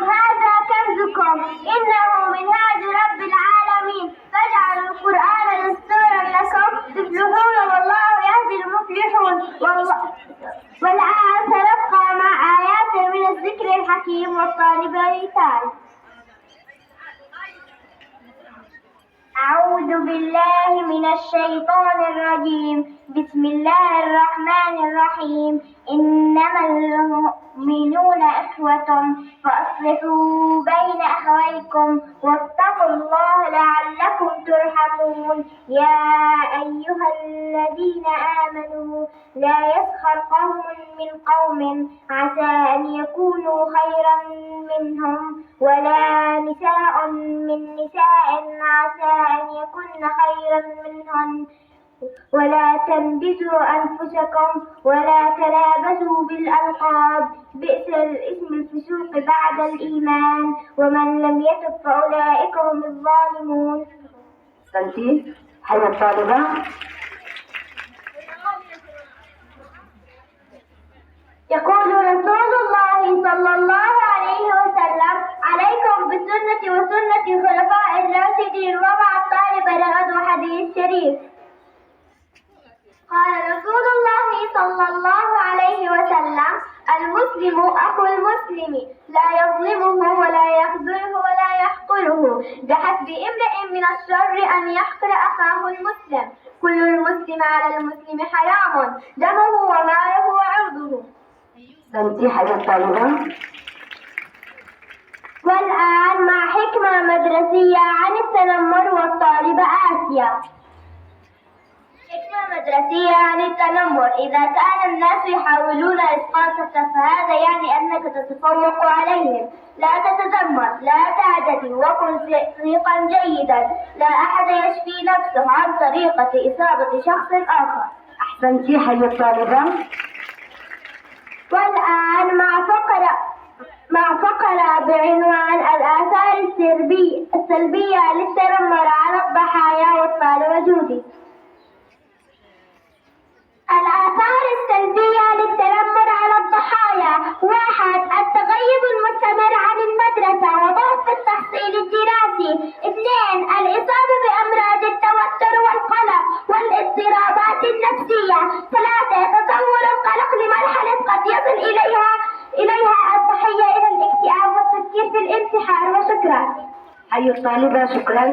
هذا كنزكم إنه منهاج رب العالمين فاجعلوا القرآن دستورا لكم تفلحون والله يهدي المفلحون. والآن سنبقى مع آيات من الذكر الحكيم والطالب الرسالة. أعوذ بالله من الشيطان الرجيم. بسم الله الرحمن الرحيم. إنما المؤمنون إخوة فأصلحوا بين أخويكم واتقوا الله لعلكم ترحمون. يا أيها الذين آمنوا لا يسخر قوم من قوم عسى أن يكونوا خيرا منهم ولا نساء من نساء عسى أن يكن خيرا منهن ولا تنبذوا أنفسكم ولا تنابزوا بالألقاب بئس الاسم الفسوق بعد الإيمان ومن لم يتب فأولئك هم الظالمون. أنتِ حيا الطالبة. يقول رسول الله صلى الله عليه وسلم عليكم بسنتي وسنة الخلفاء الراشدين ومع الطالب لغد حديث شريف. قال رسول الله صلى الله عليه وسلم المسلم أخو المسلم لا يظلمه ولا يخذله ولا يحقره بحسب امرئ من الشر أن يحقر أخاه المسلم. كل المسلم على المسلم حرام دمه وماله وعرضه. أنتِ حيا الطالبة. والآن مع حكمة مدرسية عن التنمر والطالبة آسيا. حكمة مدرسية عن التنمر. إذا كان الناس يحاولون إسقاطك فهذا يعني أنك تتفوق عليهم. لا تتذمر، لا تعتدي، وكن صديقا جيدا. لا أحد يشفي نفسه عن طريقة إصابة شخص آخر. أحسنتِ حيا الطالبة. والآن مع فقرة بعنوان الآثار السلبية للتنمر على الضحايا والطالب وجودي. الآثار السلبية للتنمر على الضحايا: 1. التغيب المستمر عن المدرسة وضعف التحصيل الدراسي. 2. الإصابة بأمراض التوتر والقلق والاضطرابات النفسية. 3. تطور القلق لمرحلة قد يصل إليها الضحية إلى الاكتئاب والتفكير في الانتحار. وشكرا. حيا الطالبة. شكرا.